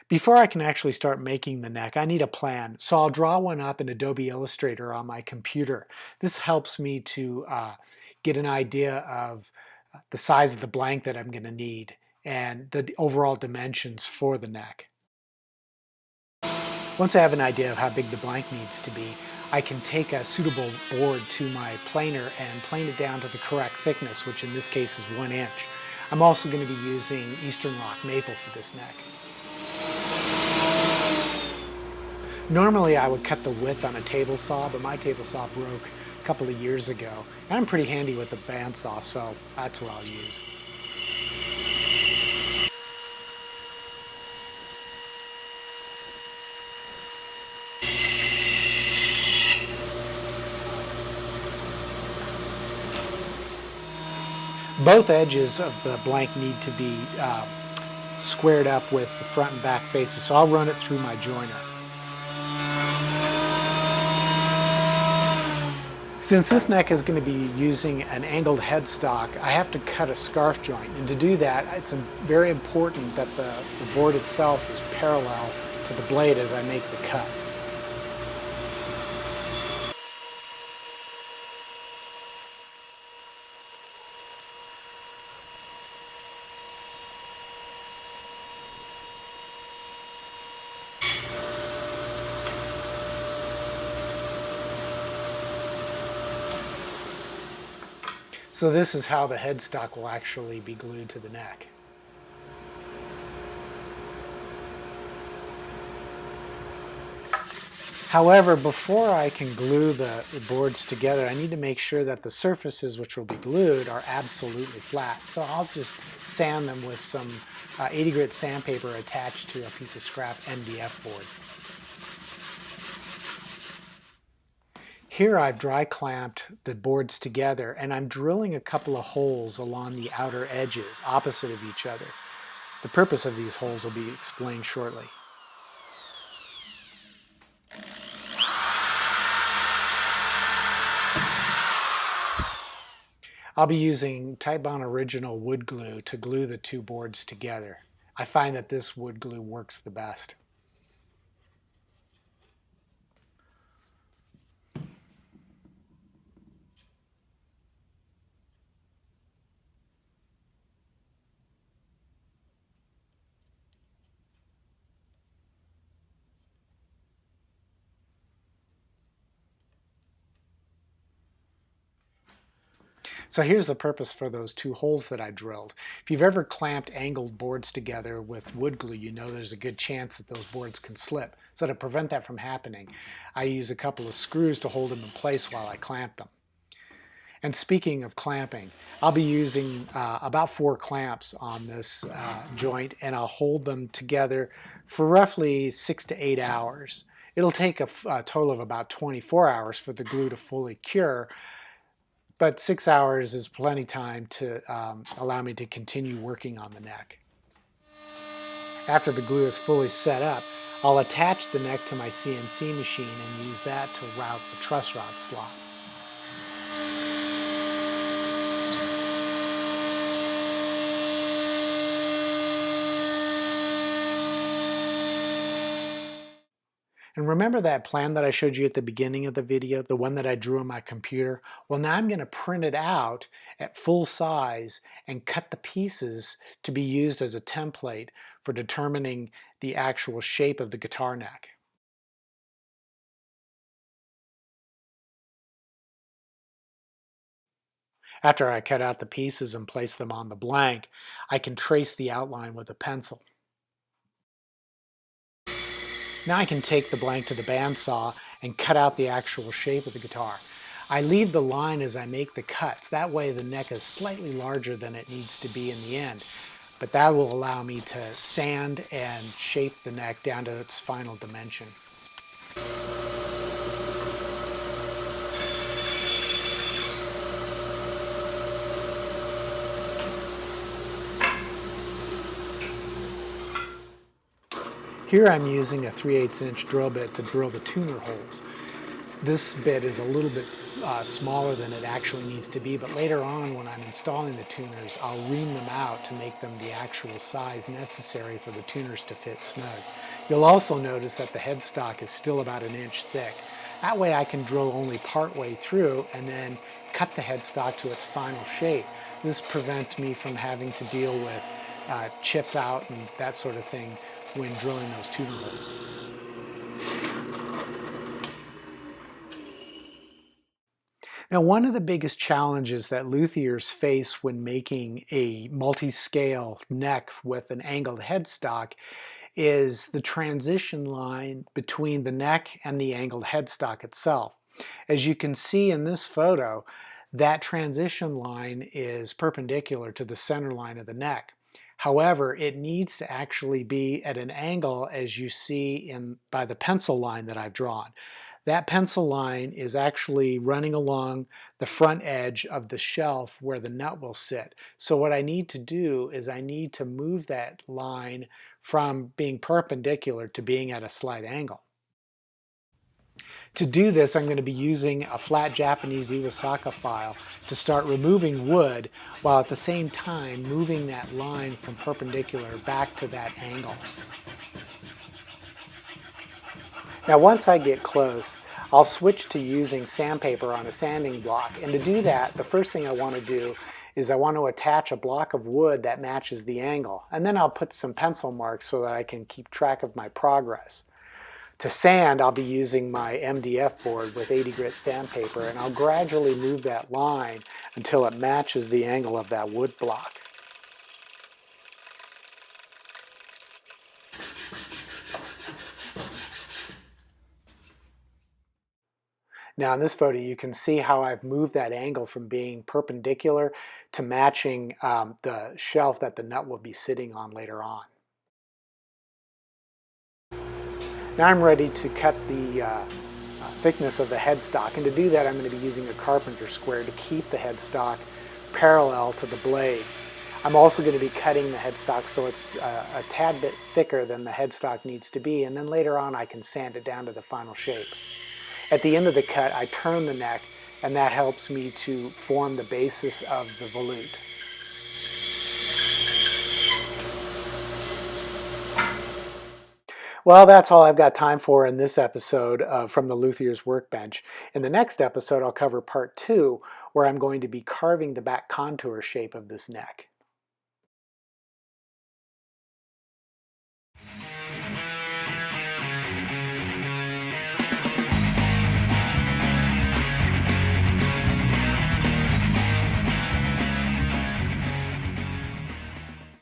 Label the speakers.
Speaker 1: Before I can actually start making the neck, I need a plan. So I'll draw one up in Adobe Illustrator on my computer. This helps me to get an idea of the size of the blank that I'm going to need and the overall dimensions for the neck. Once I have an idea of how big the blank needs to be, I can take a suitable board to my planer and plane it down to the correct thickness, which in this case is 1 inch. I'm also going to be using Eastern Rock maple for this neck. Normally I would cut the width on a table saw, but my table saw broke a couple of years ago. And I'm pretty handy with the bandsaw, so that's what I'll use. Both edges of the blank need to be squared up with the front and back faces, so I'll run it through my joiner. Since this neck is going to be using an angled headstock, I have to cut a scarf joint, and to do that it's very important that the board itself is parallel to the blade as I make the cut. So this is how the headstock will actually be glued to the neck. However, before I can glue the boards together, I need to make sure that the surfaces which will be glued are absolutely flat. So I'll just sand them with some 80 grit sandpaper attached to a piece of scrap MDF board. Here I've dry clamped the boards together, and I'm drilling a couple of holes along the outer edges opposite of each other. The purpose of these holes will be explained shortly. I'll be using Titebond Original wood glue to glue the two boards together. I find that this wood glue works the best. So here's the purpose for those two holes that I drilled. If you've ever clamped angled boards together with wood glue, you know there's a good chance that those boards can slip. So to prevent that from happening, I use a couple of screws to hold them in place while I clamp them. And speaking of clamping, I'll be using about 4 clamps on this joint, and I'll hold them together for roughly 6 to 8 hours. It'll take a total of about 24 hours for the glue to fully cure, but 6 hours is plenty time to allow me to continue working on the neck. After the glue is fully set up, I'll attach the neck to my CNC machine and use that to route the truss rod slot. And remember that plan that I showed you at the beginning of the video, the one that I drew on my computer? Well, now I'm going to print it out at full size and cut the pieces to be used as a template for determining the actual shape of the guitar neck. After I cut out the pieces and place them on the blank, I can trace the outline with a pencil. Now I can take the blank to the bandsaw and cut out the actual shape of the guitar. I leave the line as I make the cuts. That way the neck is slightly larger than it needs to be in the end. But that will allow me to sand and shape the neck down to its final dimension. Here I'm using a 3/8 inch drill bit to drill the tuner holes. This bit is a little bit smaller than it actually needs to be, but later on when I'm installing the tuners, I'll ream them out to make them the actual size necessary for the tuners to fit snug. You'll also notice that the headstock is still about an inch thick. That way I can drill only part way through and then cut the headstock to its final shape. This prevents me from having to deal with chipped out and that sort of thing when drilling those tuner holes. Now, one of the biggest challenges that luthiers face when making a multi-scale neck with an angled headstock is the transition line between the neck and the angled headstock itself. As you can see in this photo, that transition line is perpendicular to the center line of the neck. However, it needs to actually be at an angle as you see by the pencil line that I've drawn. That pencil line is actually running along the front edge of the shelf where the nut will sit. So what I need to do is I need to move that line from being perpendicular to being at a slight angle. To do this, I'm going to be using a flat Japanese Iwasaka file to start removing wood while at the same time moving that line from perpendicular back to that angle. Now once I get close, I'll switch to using sandpaper on a sanding block, and to do that, the first thing I want to do is I want to attach a block of wood that matches the angle, and then I'll put some pencil marks so that I can keep track of my progress. To sand, I'll be using my MDF board with 80 grit sandpaper, and I'll gradually move that line until it matches the angle of that wood block. Now in this photo you can see how I've moved that angle from being perpendicular to matching the shelf that the nut will be sitting on later on. Now I'm ready to cut the thickness of the headstock, and to do that I'm going to be using a carpenter square to keep the headstock parallel to the blade. I'm also going to be cutting the headstock so it's a tad bit thicker than the headstock needs to be, and then later on I can sand it down to the final shape. At the end of the cut, I turn the neck, and that helps me to form the basis of the volute. Well, that's all I've got time for in this episode from the Luthier's Workbench. In the next episode, I'll cover part 2, where I'm going to be carving the back contour shape of this neck.